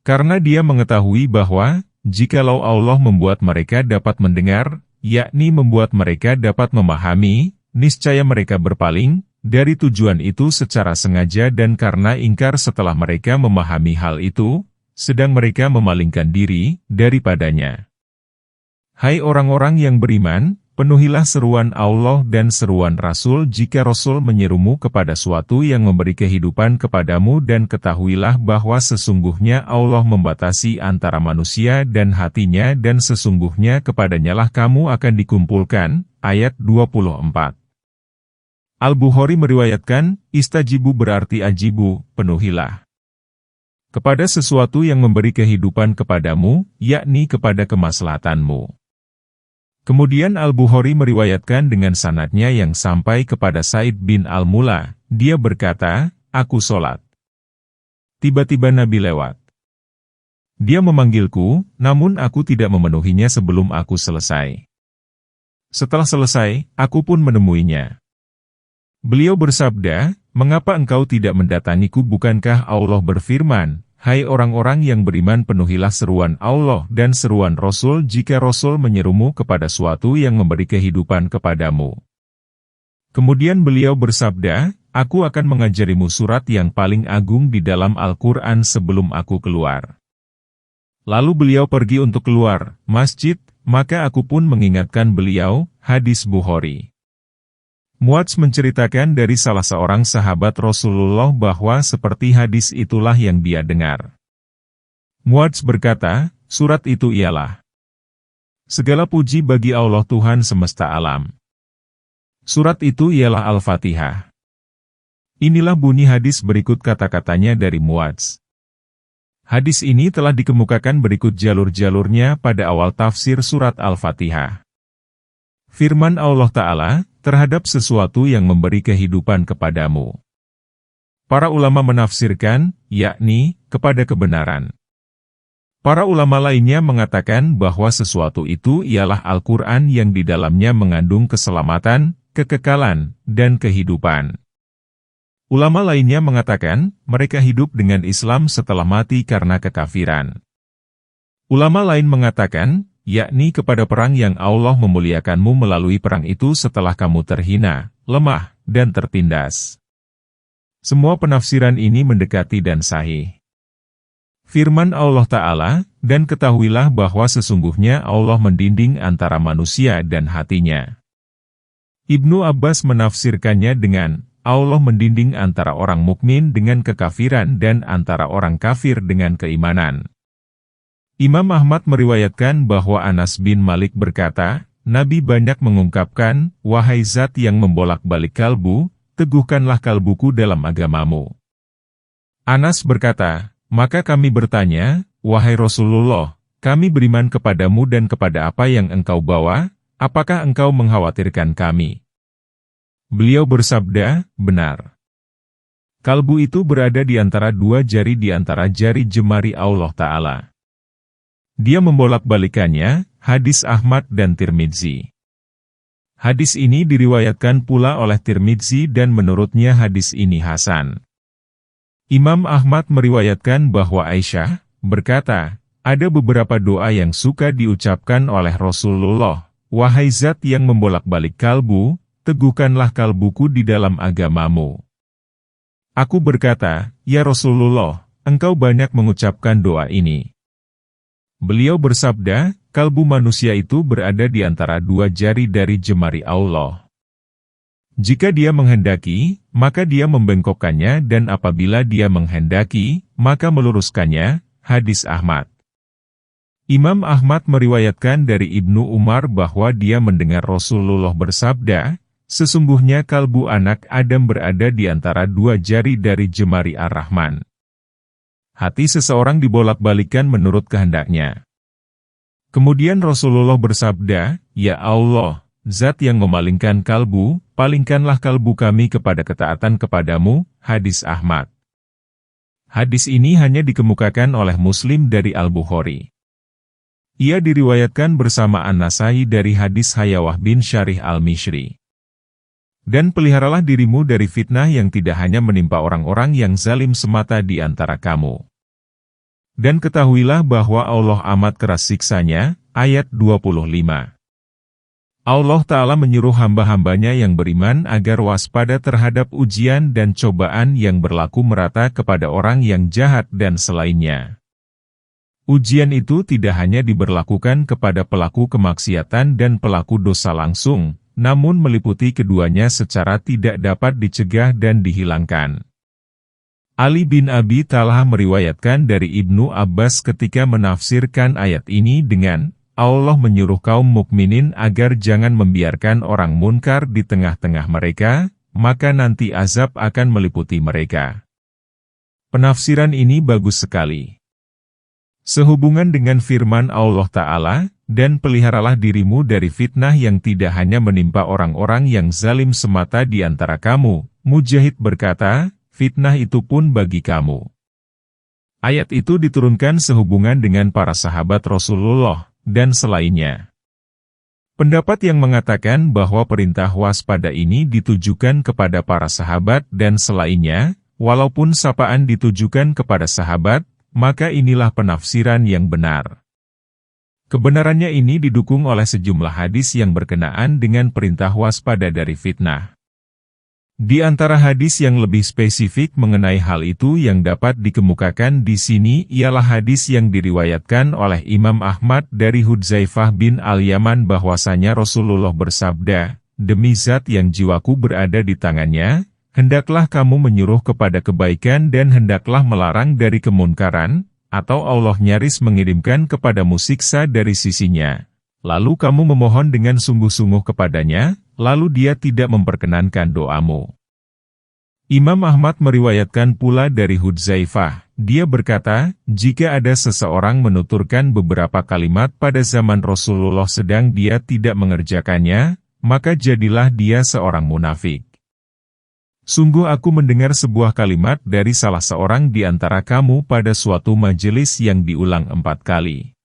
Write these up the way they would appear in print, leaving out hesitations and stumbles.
Karena dia mengetahui bahwa, jikalau Allah membuat mereka dapat mendengar, yakni membuat mereka dapat memahami, niscaya mereka berpaling dari tujuan itu secara sengaja dan karena ingkar setelah mereka memahami hal itu, sedang mereka memalingkan diri daripadanya. Hai orang-orang yang beriman, penuhilah seruan Allah dan seruan Rasul jika Rasul menyerumu kepada suatu yang memberi kehidupan kepadamu dan ketahuilah bahwa sesungguhnya Allah membatasi antara manusia dan hatinya dan sesungguhnya kepadanyalah kamu akan dikumpulkan. Ayat 24. Al-Bukhari meriwayatkan, istajibu berarti ajibu, penuhilah. Kepada sesuatu yang memberi kehidupan kepadamu, yakni kepada kemaslahatanmu. Kemudian Al-Bukhari meriwayatkan dengan sanadnya yang sampai kepada Said bin Al-Mula, dia berkata, aku sholat. Tiba-tiba Nabi lewat. Dia memanggilku, namun aku tidak memenuhinya sebelum aku selesai. Setelah selesai, aku pun menemuinya. Beliau bersabda, mengapa engkau tidak mendatangiku? Bukankah Allah berfirman, hai orang-orang yang beriman penuhilah seruan Allah dan seruan Rasul jika Rasul menyerumu kepada suatu yang memberi kehidupan kepadamu. Kemudian beliau bersabda, aku akan mengajarimu surat yang paling agung di dalam Al-Quran sebelum aku keluar. Lalu beliau pergi untuk keluar masjid, maka aku pun mengingatkan beliau, hadis Bukhari. Muadz menceritakan dari salah seorang sahabat Rasulullah bahwa seperti hadis itulah yang dia dengar. Muadz berkata, surat itu ialah, segala puji bagi Allah Tuhan semesta alam. Surat itu ialah Al-Fatihah. Inilah bunyi hadis berikut kata-katanya dari Muadz. Hadis ini telah dikemukakan berikut jalur-jalurnya pada awal tafsir surat Al-Fatihah. Firman Allah Ta'ala, terhadap sesuatu yang memberi kehidupan kepadamu. Para ulama menafsirkan, yakni, kepada kebenaran. Para ulama lainnya mengatakan bahwa sesuatu itu ialah Al-Quran yang di dalamnya mengandung keselamatan, kekekalan, dan kehidupan. Ulama lainnya mengatakan, mereka hidup dengan Islam setelah mati karena kekafiran. Ulama lain mengatakan, yakni kepada perang yang Allah memuliakanmu melalui perang itu setelah kamu terhina, lemah, dan tertindas. Semua penafsiran ini mendekati dan sahih. Firman Allah Ta'ala, dan ketahuilah bahwa sesungguhnya Allah mendinding antara manusia dan hatinya. Ibnu Abbas menafsirkannya dengan, Allah mendinding antara orang mukmin dengan kekafiran dan antara orang kafir dengan keimanan. Imam Ahmad meriwayatkan bahwa Anas bin Malik berkata, Nabi banyak mengungkapkan, wahai zat yang membolak-balik kalbu, teguhkanlah kalbuku dalam agamamu. Anas berkata, maka kami bertanya, wahai Rasulullah, kami beriman kepadamu dan kepada apa yang engkau bawa, apakah engkau mengkhawatirkan kami? Beliau bersabda, benar. Kalbu itu berada di antara dua jari di antara jari jemari Allah Ta'ala. Dia membolak-balikannya, hadis Ahmad dan Tirmidzi. Hadis ini diriwayatkan pula oleh Tirmidzi dan menurutnya hadis ini hasan. Imam Ahmad meriwayatkan bahwa Aisyah berkata, ada beberapa doa yang suka diucapkan oleh Rasulullah, wahai zat yang membolak-balik kalbu, teguhkanlah kalbuku di dalam agamamu. Aku berkata, ya Rasulullah, engkau banyak mengucapkan doa ini. Beliau bersabda, kalbu manusia itu berada di antara dua jari dari jemari Allah. Jika dia menghendaki, maka dia membengkokkannya dan apabila dia menghendaki, maka meluruskannya, hadis Ahmad. Imam Ahmad meriwayatkan dari Ibnu Umar bahwa dia mendengar Rasulullah bersabda, sesungguhnya kalbu anak Adam berada di antara dua jari dari jemari Ar-Rahman. Hati seseorang dibolak-balikan menurut kehendaknya. Kemudian Rasulullah bersabda, ya Allah, zat yang memalingkan kalbu, palingkanlah kalbu kami kepada ketaatan kepadamu, hadis Ahmad. Hadis ini hanya dikemukakan oleh Muslim dari Al-Bukhari. Ia diriwayatkan bersama An-Nasai dari hadis Hayawah bin Syarih Al-Mishri. Dan peliharalah dirimu dari fitnah yang tidak hanya menimpa orang-orang yang zalim semata di antara kamu. Dan ketahuilah bahwa Allah amat keras siksanya, ayat 25. Allah Ta'ala menyuruh hamba-hambanya yang beriman agar waspada terhadap ujian dan cobaan yang berlaku merata kepada orang yang jahat dan selainnya. Ujian itu tidak hanya diberlakukan kepada pelaku kemaksiatan dan pelaku dosa langsung, namun meliputi keduanya secara tidak dapat dicegah dan dihilangkan. Ali bin Abi Thalhah meriwayatkan dari Ibnu Abbas ketika menafsirkan ayat ini dengan, Allah menyuruh kaum mukminin agar jangan membiarkan orang munkar di tengah-tengah mereka, maka nanti azab akan meliputi mereka. Penafsiran ini bagus sekali. Sehubungan dengan firman Allah Ta'ala, dan peliharalah dirimu dari fitnah yang tidak hanya menimpa orang-orang yang zalim semata di antara kamu, Mujahid berkata, fitnah itu pun bagi kamu. Ayat itu diturunkan sehubungan dengan para sahabat Rasulullah, dan selainnya. Pendapat yang mengatakan bahwa perintah waspada ini ditujukan kepada para sahabat dan selainnya, walaupun sapaan ditujukan kepada sahabat, maka inilah penafsiran yang benar. Kebenarannya ini didukung oleh sejumlah hadis yang berkenaan dengan perintah waspada dari fitnah. Di antara hadis yang lebih spesifik mengenai hal itu yang dapat dikemukakan di sini ialah hadis yang diriwayatkan oleh Imam Ahmad dari Hudzaifah bin Al-Yaman bahwasanya Rasulullah bersabda, demi zat yang jiwaku berada di tangannya, hendaklah kamu menyuruh kepada kebaikan dan hendaklah melarang dari kemunkaran, atau Allah nyaris mengirimkan kepadamu siksa dari sisinya. Lalu kamu memohon dengan sungguh-sungguh kepadanya, lalu dia tidak memperkenankan doamu. Imam Ahmad meriwayatkan pula dari Hudzaifah, dia berkata, jika ada seseorang menuturkan beberapa kalimat pada zaman Rasulullah sedang dia tidak mengerjakannya, maka jadilah dia seorang munafik. Sungguh aku mendengar sebuah kalimat dari salah seorang di antara kamu pada suatu majelis yang diulang 4 kali.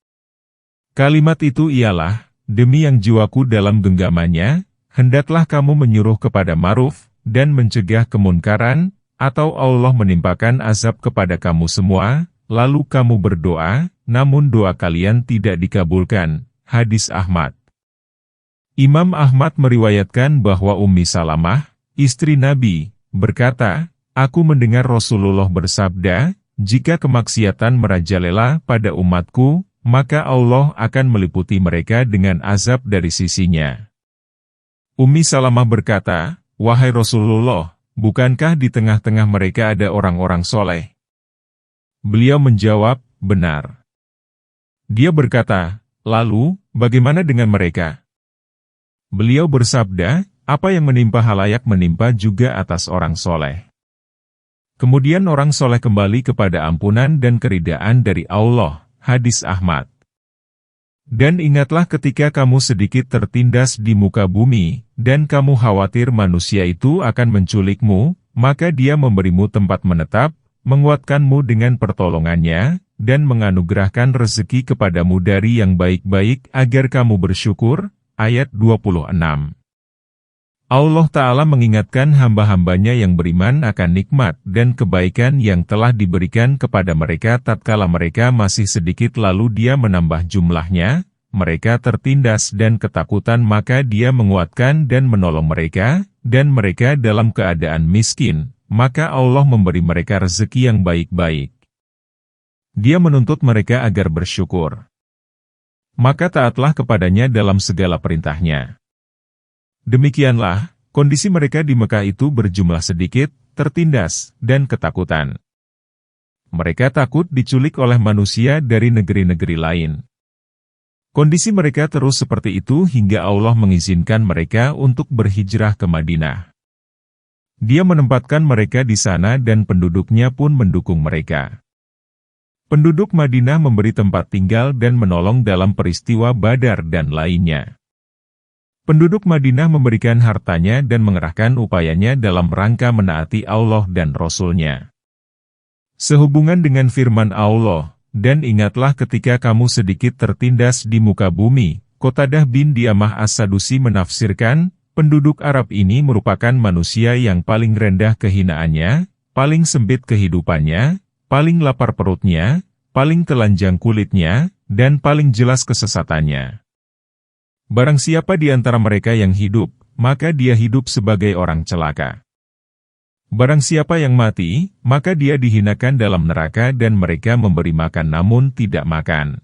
Kalimat itu ialah, demi yang jiwaku dalam genggamannya, hendaklah kamu menyuruh kepada ma'ruf, dan mencegah kemunkaran, atau Allah menimpakan azab kepada kamu semua, lalu kamu berdoa, namun doa kalian tidak dikabulkan. Hadis Ahmad. Imam Ahmad meriwayatkan bahwa Ummi Salamah, istri Nabi, berkata, aku mendengar Rasulullah bersabda, jika kemaksiatan merajalela pada umatku, maka Allah akan meliputi mereka dengan azab dari sisinya. Ummi Salamah berkata, wahai Rasulullah, bukankah di tengah-tengah mereka ada orang-orang soleh? Beliau menjawab, benar. Dia berkata, lalu, bagaimana dengan mereka? Beliau bersabda, apa yang menimpa halayak menimpa juga atas orang soleh. Kemudian orang soleh kembali kepada ampunan dan keridaan dari Allah. Hadis Ahmad. Dan ingatlah ketika kamu sedikit tertindas di muka bumi, dan kamu khawatir manusia itu akan menculikmu, maka dia memberimu tempat menetap, menguatkanmu dengan pertolongannya, dan menganugerahkan rezeki kepadamu dari yang baik-baik agar kamu bersyukur. Ayat 26. Allah Ta'ala mengingatkan hamba-hambanya yang beriman akan nikmat dan kebaikan yang telah diberikan kepada mereka tatkala mereka masih sedikit lalu dia menambah jumlahnya, mereka tertindas dan ketakutan maka dia menguatkan dan menolong mereka, dan mereka dalam keadaan miskin, maka Allah memberi mereka rezeki yang baik-baik. Dia menuntut mereka agar bersyukur. Maka taatlah kepadanya dalam segala perintahnya. Demikianlah, kondisi mereka di Mekah itu berjumlah sedikit, tertindas, dan ketakutan. Mereka takut diculik oleh manusia dari negeri-negeri lain. Kondisi mereka terus seperti itu hingga Allah mengizinkan mereka untuk berhijrah ke Madinah. Dia menempatkan mereka di sana dan penduduknya pun mendukung mereka. Penduduk Madinah memberi tempat tinggal dan menolong dalam peristiwa Badar dan lainnya. Penduduk Madinah memberikan hartanya dan mengerahkan upayanya dalam rangka menaati Allah dan Rasul-Nya. Sehubungan dengan firman Allah, dan ingatlah ketika kamu sedikit tertindas di muka bumi, Qatadah bin Diamah As-Sadusi menafsirkan, penduduk Arab ini merupakan manusia yang paling rendah kehinaannya, paling sempit kehidupannya, paling lapar perutnya, paling telanjang kulitnya, dan paling jelas kesesatannya. Barang siapa di antara mereka yang hidup, maka dia hidup sebagai orang celaka. Barang siapa yang mati, maka dia dihinakan dalam neraka dan mereka memberi makan namun tidak makan.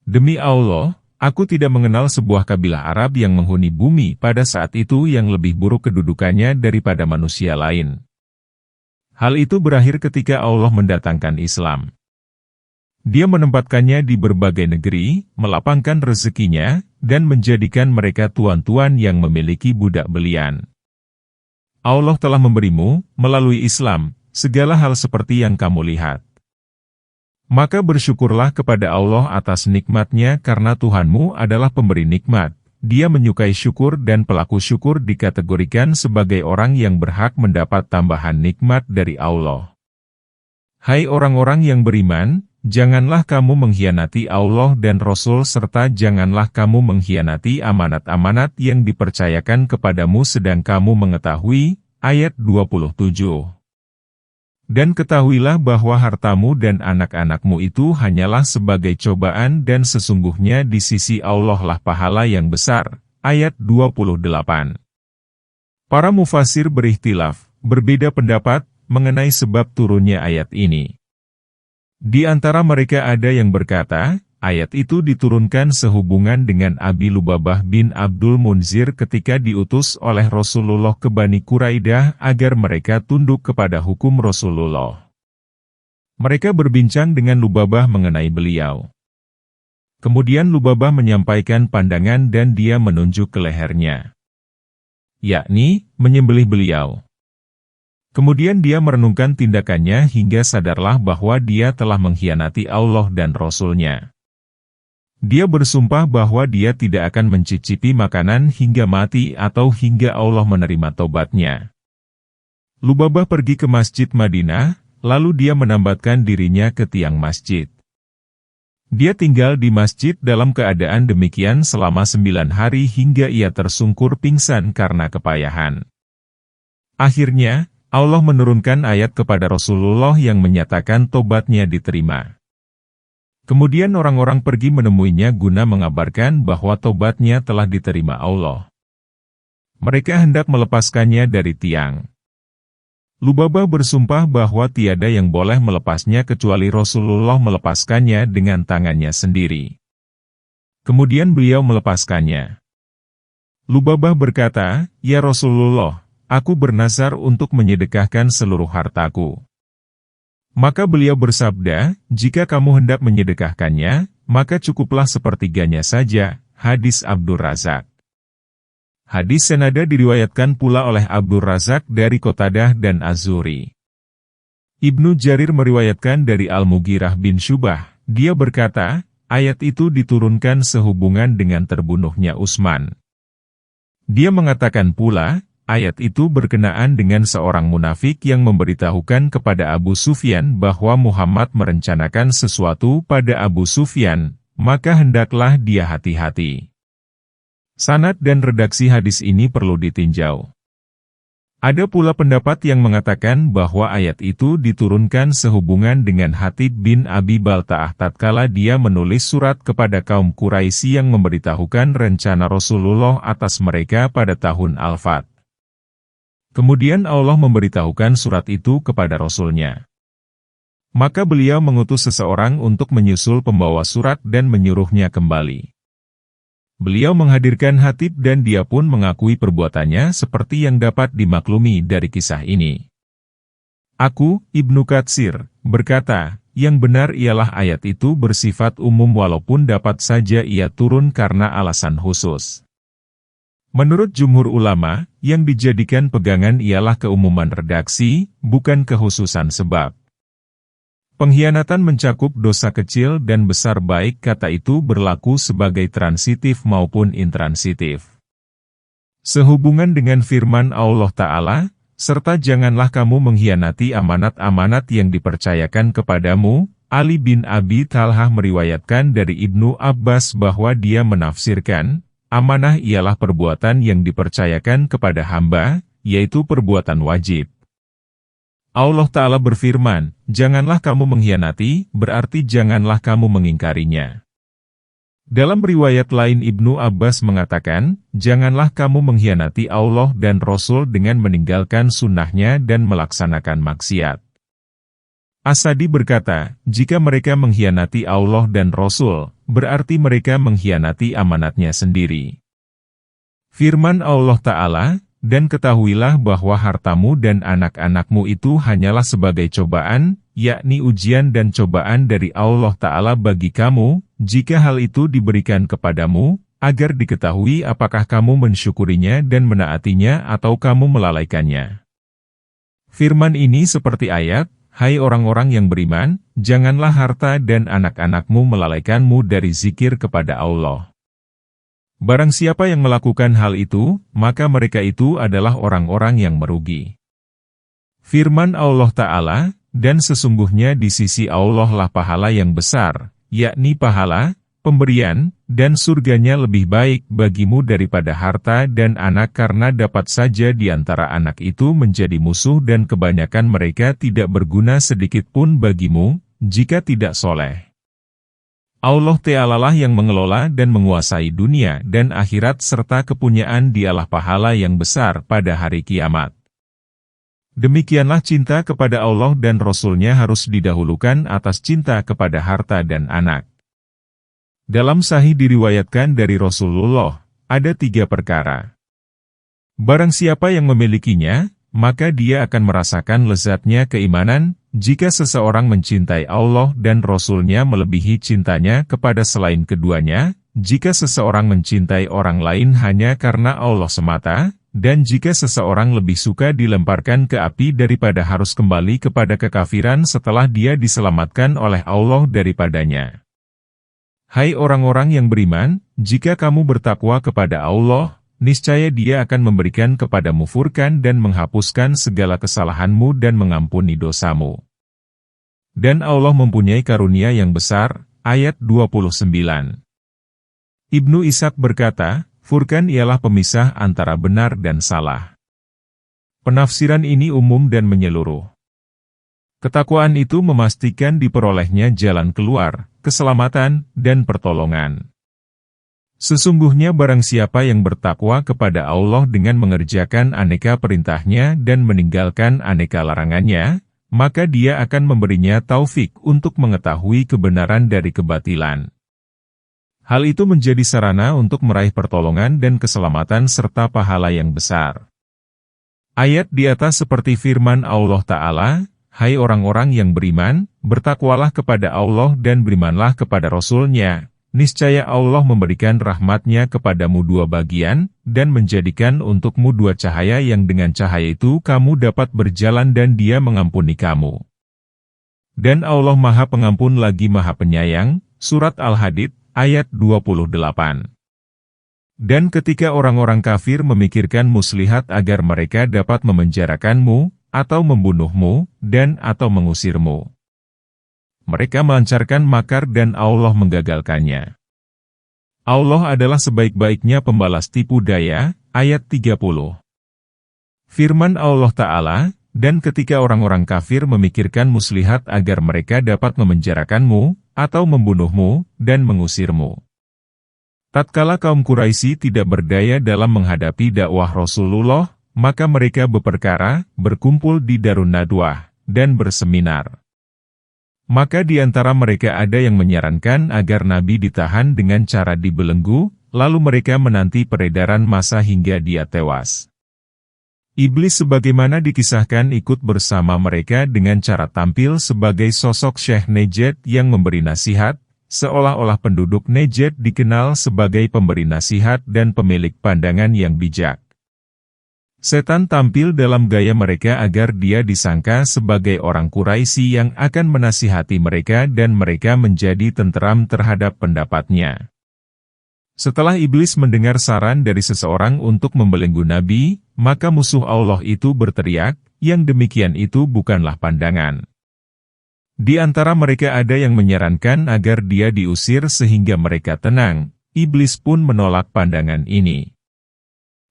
Demi Allah, aku tidak mengenal sebuah kabilah Arab yang menghuni bumi pada saat itu yang lebih buruk kedudukannya daripada manusia lain. Hal itu berakhir ketika Allah mendatangkan Islam. Dia menempatkannya di berbagai negeri, melapangkan rezekinya, dan menjadikan mereka tuan-tuan yang memiliki budak belian. Allah telah memberimu, melalui Islam, segala hal seperti yang kamu lihat. Maka bersyukurlah kepada Allah atas nikmatnya karena Tuhanmu adalah pemberi nikmat. Dia menyukai syukur dan pelaku syukur dikategorikan sebagai orang yang berhak mendapat tambahan nikmat dari Allah. Hai orang-orang yang beriman, janganlah kamu mengkhianati Allah dan Rasul serta janganlah kamu mengkhianati amanat-amanat yang dipercayakan kepadamu sedang kamu mengetahui, ayat 27. Dan ketahuilah bahwa hartamu dan anak-anakmu itu hanyalah sebagai cobaan dan sesungguhnya di sisi Allah lah pahala yang besar, ayat 28. Para mufasir berikhtilaf, berbeda pendapat, mengenai sebab turunnya ayat ini. Di antara mereka ada yang berkata, ayat itu diturunkan sehubungan dengan Abi Lubabah bin Abdul Munzir ketika diutus oleh Rasulullah ke Bani Quraidah agar mereka tunduk kepada hukum Rasulullah. Mereka berbincang dengan Lubabah mengenai beliau. Kemudian Lubabah menyampaikan pandangan dan dia menunjuk ke lehernya, yakni, menyembelih beliau. Kemudian dia merenungkan tindakannya hingga sadarlah bahwa dia telah mengkhianati Allah dan Rasul-Nya. Dia bersumpah bahwa dia tidak akan mencicipi makanan hingga mati atau hingga Allah menerima tobatnya. Lubabah pergi ke Masjid Madinah, lalu dia menambatkan dirinya ke tiang masjid. Dia tinggal di masjid dalam keadaan demikian selama 9 hari hingga ia tersungkur pingsan karena kepayahan. Akhirnya, Allah menurunkan ayat kepada Rasulullah yang menyatakan tobatnya diterima. Kemudian orang-orang pergi menemuinya guna mengabarkan bahwa tobatnya telah diterima Allah. Mereka hendak melepaskannya dari tiang. Lubabah bersumpah bahwa tiada yang boleh melepasnya kecuali Rasulullah melepaskannya dengan tangannya sendiri. Kemudian beliau melepaskannya. Lubabah berkata, "Ya Rasulullah, aku bernazar untuk menyedekahkan seluruh hartaku." Maka beliau bersabda, "Jika kamu hendak menyedekahkannya, maka cukuplah sepertiganya saja." Hadis Abdur Razak. Hadis senada diriwayatkan pula oleh Abdur Razak dari Qatadah dan Az-Zuhri. Ibnu Jarir meriwayatkan dari Al-Mughirah bin Syubah, dia berkata, ayat itu diturunkan sehubungan dengan terbunuhnya Utsman. Dia mengatakan pula, ayat itu berkenaan dengan seorang munafik yang memberitahukan kepada Abu Sufyan bahwa Muhammad merencanakan sesuatu pada Abu Sufyan, maka hendaklah dia hati-hati. Sanad dan redaksi hadis ini perlu ditinjau. Ada pula pendapat yang mengatakan bahwa ayat itu diturunkan sehubungan dengan Hatib bin Abi Balta'ah tatkala dia menulis surat kepada kaum Quraisy yang memberitahukan rencana Rasulullah atas mereka pada tahun Al-Fath. Kemudian Allah memberitahukan surat itu kepada Rasul-Nya. Maka beliau mengutus seseorang untuk menyusul pembawa surat dan menyuruhnya kembali. Beliau menghadirkan Hatib dan dia pun mengakui perbuatannya seperti yang dapat dimaklumi dari kisah ini. Aku, Ibnu Katsir, berkata, yang benar ialah ayat itu bersifat umum walaupun dapat saja ia turun karena alasan khusus. Menurut jumhur ulama, yang dijadikan pegangan ialah keumuman redaksi, bukan kekhususan sebab. Pengkhianatan mencakup dosa kecil dan besar baik kata itu berlaku sebagai transitif maupun intransitif. Sehubungan dengan firman Allah Ta'ala, serta janganlah kamu mengkhianati amanat-amanat yang dipercayakan kepadamu, Ali bin Abi Talhah meriwayatkan dari Ibnu Abbas bahwa dia menafsirkan, amanah ialah perbuatan yang dipercayakan kepada hamba, yaitu perbuatan wajib. Allah Ta'ala berfirman, janganlah kamu mengkhianati, berarti janganlah kamu mengingkarinya. Dalam riwayat lain Ibnu Abbas mengatakan, janganlah kamu mengkhianati Allah dan Rasul dengan meninggalkan sunnahnya dan melaksanakan maksiat. As-Sadi berkata, jika mereka mengkhianati Allah dan Rasul, berarti mereka mengkhianati amanatnya sendiri. Firman Allah Ta'ala, dan ketahuilah bahwa hartamu dan anak-anakmu itu hanyalah sebagai cobaan, yakni ujian dan cobaan dari Allah Ta'ala bagi kamu, jika hal itu diberikan kepadamu, agar diketahui apakah kamu mensyukurinya dan menaatinya atau kamu melalaikannya. Firman ini seperti ayat, hai orang-orang yang beriman, janganlah harta dan anak-anakmu melalaikanmu dari zikir kepada Allah. Barang siapa yang melakukan hal itu, maka mereka itu adalah orang-orang yang merugi. Firman Allah Ta'ala, dan sesungguhnya di sisi Allah lah pahala yang besar, yakni pahala, pemberian, dan surganya lebih baik bagimu daripada harta dan anak karena dapat saja di antara anak itu menjadi musuh dan kebanyakan mereka tidak berguna sedikit pun bagimu, jika tidak soleh. Allah Ta'ala lah yang mengelola dan menguasai dunia dan akhirat serta kepunyaan Dialah pahala yang besar pada hari kiamat. Demikianlah cinta kepada Allah dan Rasul-Nya harus didahulukan atas cinta kepada harta dan anak. Dalam Sahih diriwayatkan dari Rasulullah, ada 3 perkara. Barang siapa yang memilikinya, maka dia akan merasakan lezatnya keimanan, jika seseorang mencintai Allah dan Rasul-Nya melebihi cintanya kepada selain keduanya, jika seseorang mencintai orang lain hanya karena Allah semata, dan jika seseorang lebih suka dilemparkan ke api daripada harus kembali kepada kekafiran setelah dia diselamatkan oleh Allah daripadanya. Hai orang-orang yang beriman, jika kamu bertakwa kepada Allah, niscaya Dia akan memberikan kepadamu furqan dan menghapuskan segala kesalahanmu dan mengampuni dosamu. Dan Allah mempunyai karunia yang besar, ayat 29. Ibnu Ishaq berkata, furqan ialah pemisah antara benar dan salah. Penafsiran ini umum dan menyeluruh. Ketakwaan itu memastikan diperolehnya jalan keluar, keselamatan, dan pertolongan. Sesungguhnya barang siapa yang bertakwa kepada Allah dengan mengerjakan aneka perintahnya dan meninggalkan aneka larangannya, maka Dia akan memberinya taufik untuk mengetahui kebenaran dari kebatilan. Hal itu menjadi sarana untuk meraih pertolongan dan keselamatan serta pahala yang besar. Ayat di atas seperti firman Allah Ta'ala, hai orang-orang yang beriman, bertakwalah kepada Allah dan berimanlah kepada Rasul-Nya. Niscaya Allah memberikan rahmat-Nya kepadamu 2 bagian, dan menjadikan untukmu 2 cahaya yang dengan cahaya itu kamu dapat berjalan dan Dia mengampuni kamu. Dan Allah Maha Pengampun lagi Maha Penyayang, Surat Al-Hadid, ayat 28. Dan ketika orang-orang kafir memikirkan muslihat agar mereka dapat memenjarakanmu, atau membunuhmu, dan atau mengusirmu, mereka melancarkan makar dan Allah menggagalkannya. Allah adalah sebaik-baiknya pembalas tipu daya, ayat 30. Firman Allah Ta'ala, dan ketika orang-orang kafir memikirkan muslihat agar mereka dapat memenjarakanmu, atau membunuhmu, dan mengusirmu. Tatkala kaum Quraisy tidak berdaya dalam menghadapi dakwah Rasulullah, maka mereka berperkara, berkumpul di Darun Nadwah, dan berseminar. Maka di antara mereka ada yang menyarankan agar Nabi ditahan dengan cara dibelenggu, lalu mereka menanti peredaran massa hingga dia tewas. Iblis sebagaimana dikisahkan ikut bersama mereka dengan cara tampil sebagai sosok Syekh Najd yang memberi nasihat, seolah-olah penduduk Najd dikenal sebagai pemberi nasihat dan pemilik pandangan yang bijak. Setan tampil dalam gaya mereka agar dia disangka sebagai orang Quraisy yang akan menasihati mereka dan mereka menjadi tenteram terhadap pendapatnya. Setelah iblis mendengar saran dari seseorang untuk membelenggu Nabi, maka musuh Allah itu berteriak, yang demikian itu bukanlah pandangan. Di antara mereka ada yang menyarankan agar dia diusir sehingga mereka tenang, iblis pun menolak pandangan ini.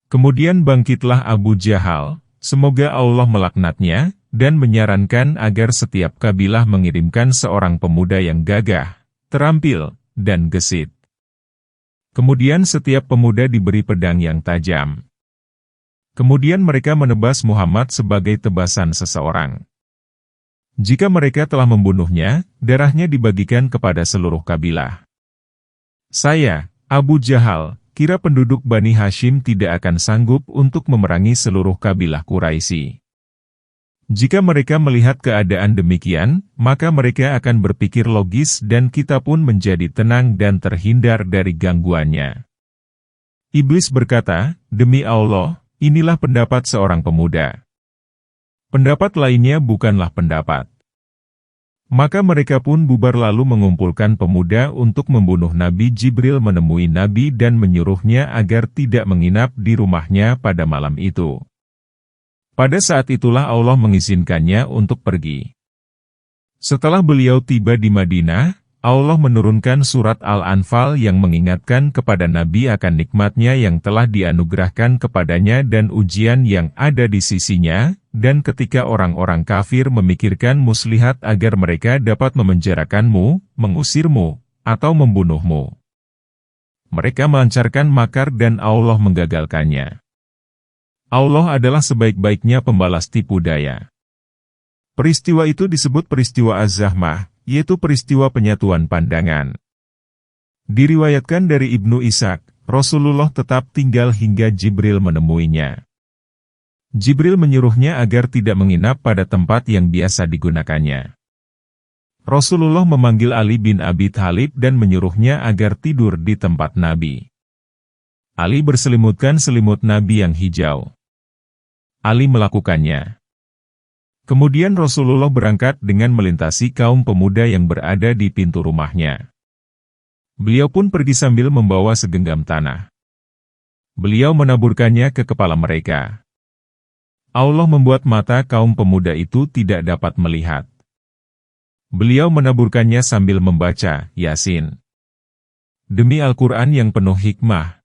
Kemudian bangkitlah Abu Jahal, semoga Allah melaknatnya, dan menyarankan agar setiap kabilah mengirimkan seorang pemuda yang gagah, terampil, dan gesit. Kemudian setiap pemuda diberi pedang yang tajam. Kemudian mereka menebas Muhammad sebagai tebasan seseorang. Jika mereka telah membunuhnya, darahnya dibagikan kepada seluruh kabilah. Saya, Abu Jahal, kira penduduk Bani Hashim tidak akan sanggup untuk memerangi seluruh kabilah Quraisy. Jika mereka melihat keadaan demikian, maka mereka akan berpikir logis dan kita pun menjadi tenang dan terhindar dari gangguannya. Iblis berkata, demi Allah, inilah pendapat seorang pemuda. Pendapat lainnya bukanlah pendapat. Maka mereka pun bubar lalu mengumpulkan pemuda untuk membunuh Nabi. Jibril menemui Nabi dan menyuruhnya agar tidak menginap di rumahnya pada malam itu. Pada saat itulah Allah mengizinkannya untuk pergi. Setelah beliau tiba di Madinah, Allah menurunkan surat Al-Anfal yang mengingatkan kepada Nabi akan nikmatnya yang telah dianugerahkan kepadanya dan ujian yang ada di sisinya, dan ketika orang-orang kafir memikirkan muslihat agar mereka dapat memenjarakanmu, mengusirmu, atau membunuhmu. Mereka melancarkan makar dan Allah menggagalkannya. Allah adalah sebaik-baiknya pembalas tipu daya. Peristiwa itu disebut peristiwa Az-Zahmah, yaitu peristiwa penyatuan pandangan. Diriwayatkan dari Ibnu Ishaq, Rasulullah tetap tinggal hingga Jibril menemuinya. Jibril menyuruhnya agar tidak menginap pada tempat yang biasa digunakannya. Rasulullah memanggil Ali bin Abi Thalib dan menyuruhnya agar tidur di tempat Nabi. Ali berselimutkan selimut Nabi yang hijau. Ali melakukannya. Kemudian Rasulullah berangkat dengan melintasi kaum pemuda yang berada di pintu rumahnya. Beliau pun pergi sambil membawa segenggam tanah. Beliau menaburkannya ke kepala mereka. Allah membuat mata kaum pemuda itu tidak dapat melihat. Beliau menaburkannya sambil membaca Yasin. Demi Al-Quran yang penuh hikmah.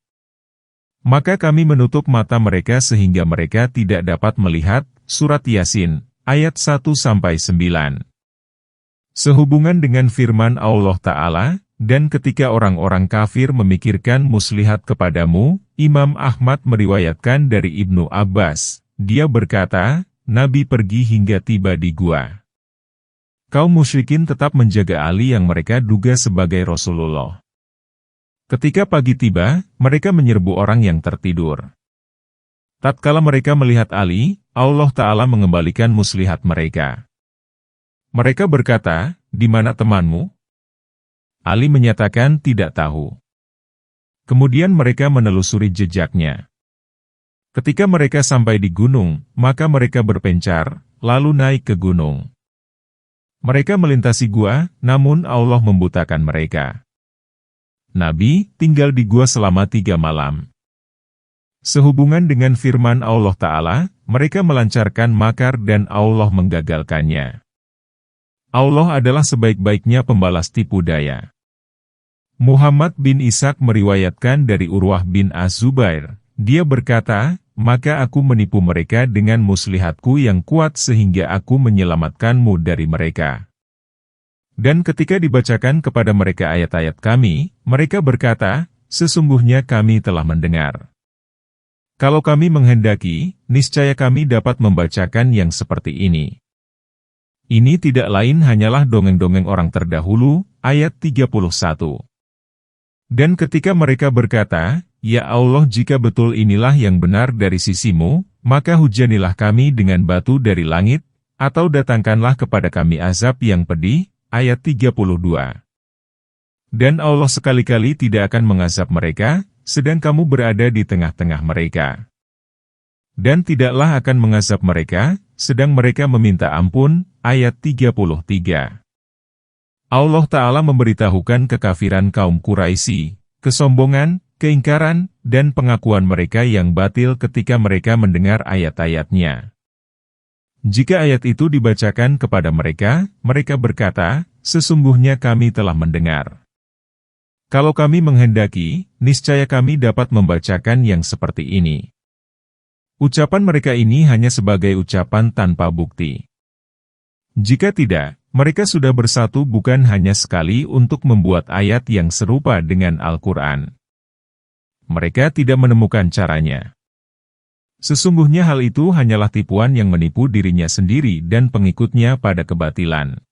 Maka kami menutup mata mereka sehingga mereka tidak dapat melihat. Surat Yasin. Ayat 1-9. Sehubungan dengan firman Allah Ta'ala, dan ketika orang-orang kafir memikirkan muslihat kepadamu, Imam Ahmad meriwayatkan dari Ibnu Abbas, dia berkata, Nabi pergi hingga tiba di gua. Kaum musyrikin tetap menjaga Ali yang mereka duga sebagai Rasulullah. Ketika pagi tiba, mereka menyerbu orang yang tertidur. Tatkala mereka melihat Ali, Allah Ta'ala mengembalikan muslihat mereka. Mereka berkata, di mana temanmu? Ali menyatakan tidak tahu. Kemudian mereka menelusuri jejaknya. Ketika mereka sampai di gunung, maka mereka berpencar, lalu naik ke gunung. Mereka melintasi gua, namun Allah membutakan mereka. Nabi tinggal di gua selama 3 malam. Sehubungan dengan firman Allah Ta'ala, mereka melancarkan makar dan Allah menggagalkannya. Allah adalah sebaik-baiknya pembalas tipu daya. Muhammad bin Ishaq meriwayatkan dari Urwah bin Az-Zubair, dia berkata, maka aku menipu mereka dengan muslihatku yang kuat sehingga aku menyelamatkanmu dari mereka. Dan ketika dibacakan kepada mereka ayat-ayat kami, mereka berkata, sesungguhnya kami telah mendengar. Kalau kami menghendaki, niscaya kami dapat membacakan yang seperti ini. Ini tidak lain hanyalah dongeng-dongeng orang terdahulu, ayat 31. Dan ketika mereka berkata, ya Allah jika betul inilah yang benar dari sisimu, maka hujanilah kami dengan batu dari langit, atau datangkanlah kepada kami azab yang pedih, ayat 32. Dan Allah sekali-kali tidak akan mengazab mereka, sedang kamu berada di tengah-tengah mereka. Dan tidaklah akan mengazab mereka, sedang mereka meminta ampun, ayat 33. Allah Ta'ala memberitahukan kekafiran kaum Quraisy, kesombongan, keingkaran, dan pengakuan mereka yang batil ketika mereka mendengar ayat-ayatnya. Jika ayat itu dibacakan kepada mereka, mereka berkata, sesungguhnya kami telah mendengar. Kalau kami menghendaki, niscaya kami dapat membacakan yang seperti ini. Ucapan mereka ini hanya sebagai ucapan tanpa bukti. Jika tidak, mereka sudah bersatu bukan hanya sekali untuk membuat ayat yang serupa dengan Al-Quran. Mereka tidak menemukan caranya. Sesungguhnya hal itu hanyalah tipuan yang menipu dirinya sendiri dan pengikutnya pada kebatilan.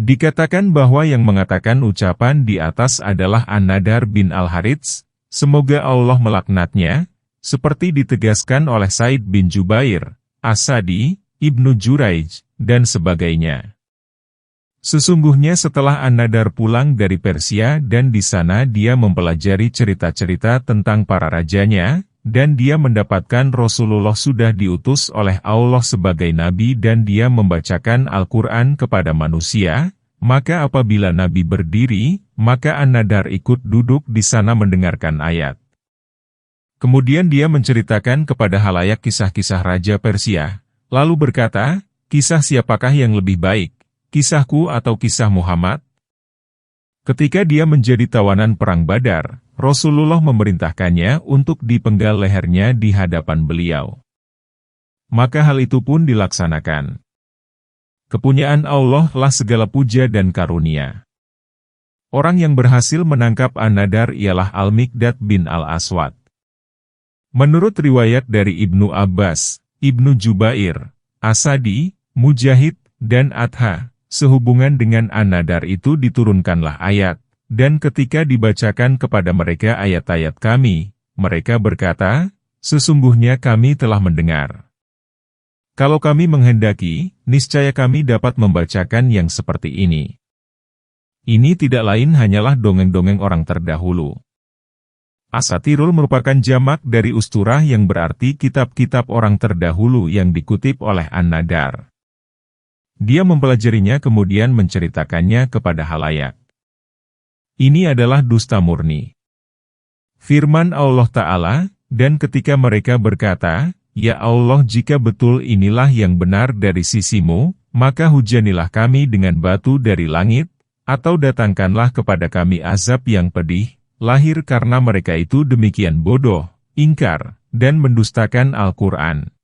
Dikatakan bahwa yang mengatakan ucapan di atas adalah An-Nadar bin Al-Harits, semoga Allah melaknatnya, seperti ditegaskan oleh Said bin Jubair, As-Sadi, Ibnu Juraij, dan sebagainya. Sesungguhnya setelah An-Nadar pulang dari Persia dan di sana dia mempelajari cerita-cerita tentang para rajanya, dan dia mendapatkan Rasulullah sudah diutus oleh Allah sebagai Nabi dan dia membacakan Al-Quran kepada manusia, maka apabila Nabi berdiri, maka An-Nadar ikut duduk di sana mendengarkan ayat. Kemudian dia menceritakan kepada halayak kisah-kisah Raja Persia, lalu berkata, kisah siapakah yang lebih baik, kisahku atau kisah Muhammad? Ketika dia menjadi tawanan perang Badar, Rasulullah memerintahkannya untuk dipenggal lehernya di hadapan beliau. Maka hal itu pun dilaksanakan. Kepunyaan Allah lah segala puja dan karunia. Orang yang berhasil menangkap An-Nadar ialah Al-Miqdad bin Al-Aswad. Menurut riwayat dari Ibnu Abbas, Ibnu Jubair, As-Sadi, Mujahid, dan Adha, sehubungan dengan An-Nadar itu diturunkanlah ayat. Dan ketika dibacakan kepada mereka ayat-ayat kami, mereka berkata, sesungguhnya kami telah mendengar. Kalau kami menghendaki, niscaya kami dapat membacakan yang seperti ini. Ini tidak lain hanyalah dongeng-dongeng orang terdahulu. Asatirul merupakan jamak dari usturah yang berarti kitab-kitab orang terdahulu yang dikutip oleh An-Nadar. Dia mempelajarinya kemudian menceritakannya kepada halayak. Ini adalah dusta murni. Firman Allah Ta'ala, dan ketika mereka berkata, ya Allah jika betul inilah yang benar dari sisimu, maka hujanilah kami dengan batu dari langit, atau datangkanlah kepada kami azab yang pedih, lahir karena mereka itu demikian bodoh, ingkar, dan mendustakan Al-Quran.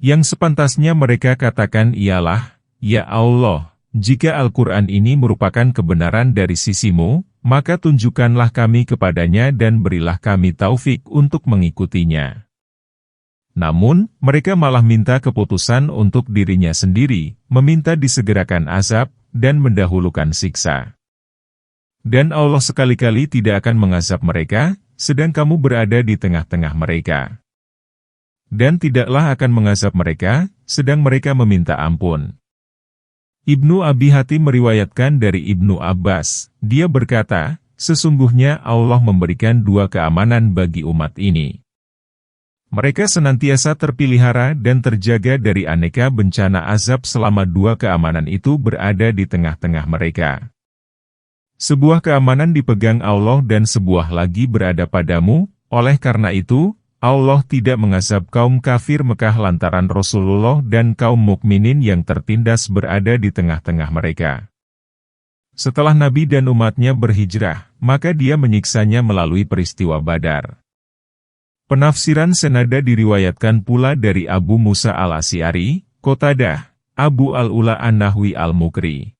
Yang sepantasnya mereka katakan ialah, ya Allah, jika Al-Quran ini merupakan kebenaran dari sisimu, maka tunjukkanlah kami kepadanya dan berilah kami taufik untuk mengikutinya. Namun, mereka malah minta keputusan untuk dirinya sendiri, meminta disegerakan azab, dan mendahulukan siksa. Dan Allah sekali-kali tidak akan mengazab mereka, sedang kamu berada di tengah-tengah mereka. Dan tidaklah akan mengazab mereka, sedang mereka meminta ampun. Ibnu Abi Hatim meriwayatkan dari Ibnu Abbas, dia berkata, sesungguhnya Allah memberikan dua keamanan bagi umat ini. Mereka senantiasa terpelihara dan terjaga dari aneka bencana azab selama dua keamanan itu berada di tengah-tengah mereka. Sebuah keamanan dipegang Allah dan sebuah lagi berada padamu, oleh karena itu, Allah tidak mengazab kaum kafir Mekah lantaran Rasulullah dan kaum mukminin yang tertindas berada di tengah-tengah mereka. Setelah Nabi dan umatnya berhijrah, maka dia menyiksanya melalui peristiwa Badar. Penafsiran senada diriwayatkan pula dari Abu Musa al-Asy'ari, Qatadah, Abu al-Ula an-Nahwi al-Mukri.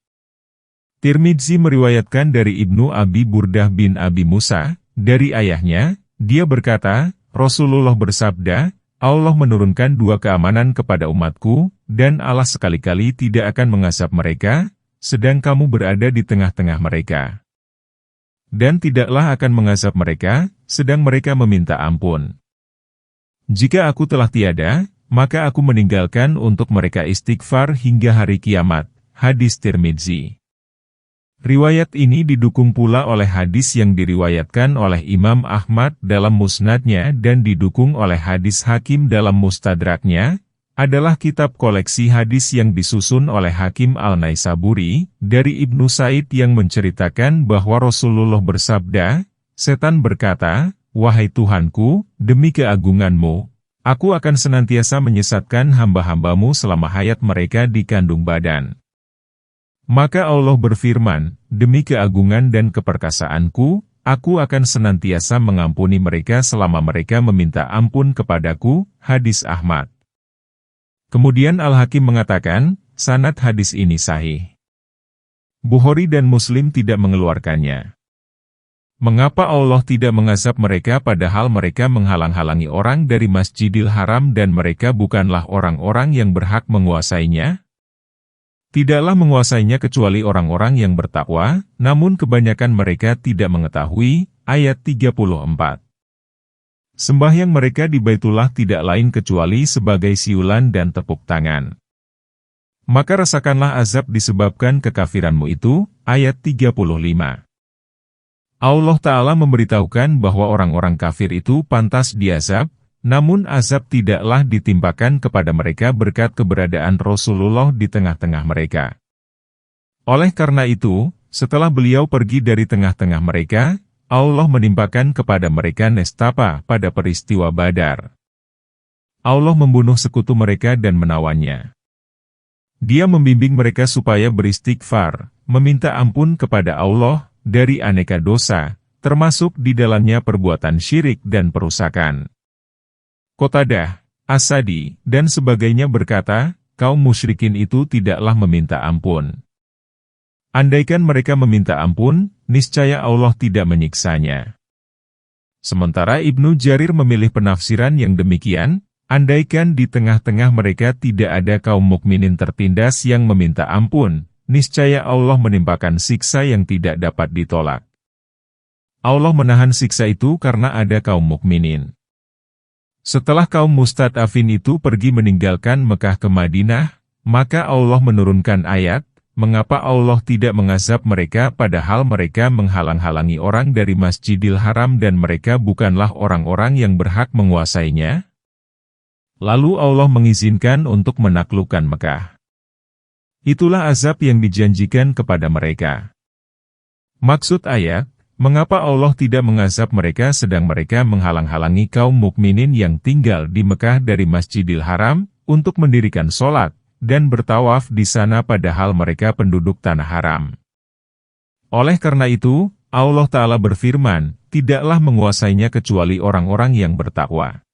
Tirmidzi meriwayatkan dari Ibnu Abi Burdah bin Abi Musa, dari ayahnya, dia berkata, Rasulullah bersabda, Allah menurunkan dua keamanan kepada umatku, dan Allah sekali-kali tidak akan mengazab mereka, sedang kamu berada di tengah-tengah mereka. Dan tidaklah akan mengazab mereka, sedang mereka meminta ampun. Jika aku telah tiada, maka aku meninggalkan untuk mereka istighfar hingga hari kiamat. Hadis Tirmidzi. Riwayat ini didukung pula oleh hadis yang diriwayatkan oleh Imam Ahmad dalam musnadnya dan didukung oleh hadis Hakim dalam mustadraknya, adalah kitab koleksi hadis yang disusun oleh Hakim Al-Naisaburi, dari Ibnu Said yang menceritakan bahwa Rasulullah bersabda, setan berkata, wahai Tuhanku, demi keagunganmu, aku akan senantiasa menyesatkan hamba-hambamu selama hayat mereka di kandung badan. Maka Allah berfirman, demi keagungan dan keperkasaanku, aku akan senantiasa mengampuni mereka selama mereka meminta ampun kepadaku. Hadis Ahmad. Kemudian Al-Hakim mengatakan, sanad hadis ini sahih. Bukhari dan Muslim tidak mengeluarkannya. Mengapa Allah tidak mengazab mereka padahal mereka menghalang-halangi orang dari Masjidil Haram dan mereka bukanlah orang-orang yang berhak menguasainya? Tidaklah menguasainya kecuali orang-orang yang bertakwa, namun kebanyakan mereka tidak mengetahui. Ayat 34. Sembahyang mereka di Baitullah tidak lain kecuali sebagai siulan dan tepuk tangan. Maka rasakanlah azab disebabkan kekafiranmu itu. Ayat 35. Allah Ta'ala memberitahukan bahwa orang-orang kafir itu pantas diazab, namun azab tidaklah ditimpakan kepada mereka berkat keberadaan Rasulullah di tengah-tengah mereka. Oleh karena itu, setelah beliau pergi dari tengah-tengah mereka, Allah menimpakan kepada mereka nestapa pada peristiwa Badar. Allah membunuh sekutu mereka dan menawannya. Dia membimbing mereka supaya beristighfar, meminta ampun kepada Allah, dari aneka dosa, termasuk di dalamnya perbuatan syirik dan perusakan. Qatadah, As-Sadi, dan sebagainya berkata, kaum musyrikin itu tidaklah meminta ampun. Andaikan mereka meminta ampun, niscaya Allah tidak menyiksanya. Sementara Ibnu Jarir memilih penafsiran yang demikian, andaikan di tengah-tengah mereka tidak ada kaum mukminin tertindas yang meminta ampun, niscaya Allah menimpakan siksa yang tidak dapat ditolak. Allah menahan siksa itu karena ada kaum mukminin. Setelah kaum mustad'afin itu pergi meninggalkan Mekah ke Madinah, maka Allah menurunkan ayat, mengapa Allah tidak mengazab mereka padahal mereka menghalang-halangi orang dari Masjidil Haram dan mereka bukanlah orang-orang yang berhak menguasainya? Lalu Allah mengizinkan untuk menaklukkan Mekah. Itulah azab yang dijanjikan kepada mereka. Maksud ayat, mengapa Allah tidak mengazab mereka sedang mereka menghalang-halangi kaum mukminin yang tinggal di Mekah dari Masjidil Haram, untuk mendirikan sholat, dan bertawaf di sana padahal mereka penduduk tanah haram. Oleh karena itu, Allah Ta'ala berfirman, tidaklah menguasainya kecuali orang-orang yang bertakwa.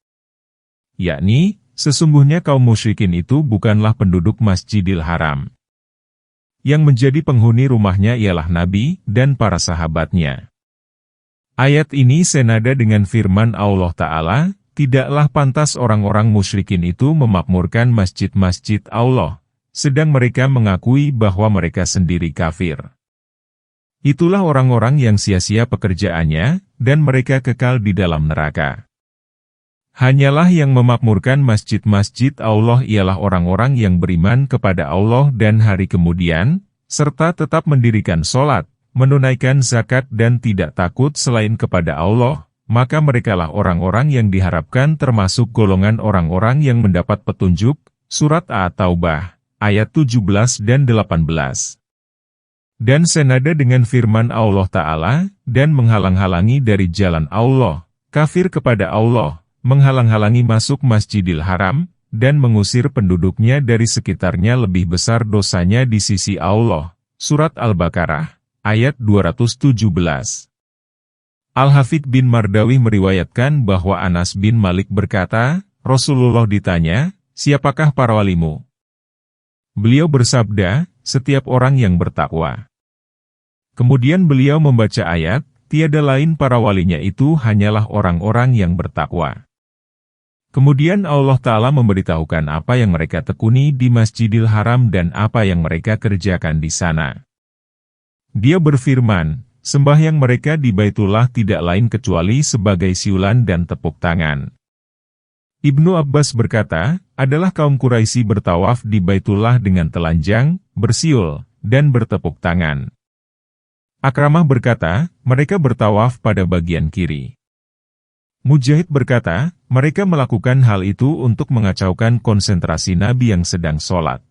Yakni, sesungguhnya kaum musyrikin itu bukanlah penduduk Masjidil Haram. Yang menjadi penghuni rumahnya ialah Nabi dan para sahabatnya. Ayat ini senada dengan firman Allah Ta'ala, tidaklah pantas orang-orang musyrikin itu memakmurkan masjid-masjid Allah, sedang mereka mengakui bahwa mereka sendiri kafir. Itulah orang-orang yang sia-sia pekerjaannya, dan mereka kekal di dalam neraka. Hanyalah yang memakmurkan masjid-masjid Allah ialah orang-orang yang beriman kepada Allah dan hari kemudian, serta tetap mendirikan sholat, menunaikan zakat dan tidak takut selain kepada Allah, maka merekalah orang-orang yang diharapkan termasuk golongan orang-orang yang mendapat petunjuk. Surat At-Taubah, ayat 17 dan 18. Dan senada dengan firman Allah Ta'ala, dan menghalang-halangi dari jalan Allah, kafir kepada Allah, menghalang-halangi masuk Masjidil Haram, dan mengusir penduduknya dari sekitarnya lebih besar dosanya di sisi Allah. Surat Al-Baqarah, ayat 217. Al-Hafidh bin Mardawi meriwayatkan bahwa Anas bin Malik berkata, Rasulullah ditanya, siapakah para walimu? Beliau bersabda, setiap orang yang bertakwa. Kemudian beliau membaca ayat, tiada lain para walinya itu hanyalah orang-orang yang bertakwa. Kemudian Allah Ta'ala memberitahukan apa yang mereka tekuni di Masjidil Haram dan apa yang mereka kerjakan di sana. Dia berfirman, sembahyang mereka di Baitullah tidak lain kecuali sebagai siulan dan tepuk tangan. Ibnu Abbas berkata, adalah kaum Quraisy bertawaf di Baitullah dengan telanjang, bersiul, dan bertepuk tangan. Akramah berkata, mereka bertawaf pada bagian kiri. Mujahid berkata, mereka melakukan hal itu untuk mengacaukan konsentrasi Nabi yang sedang sholat.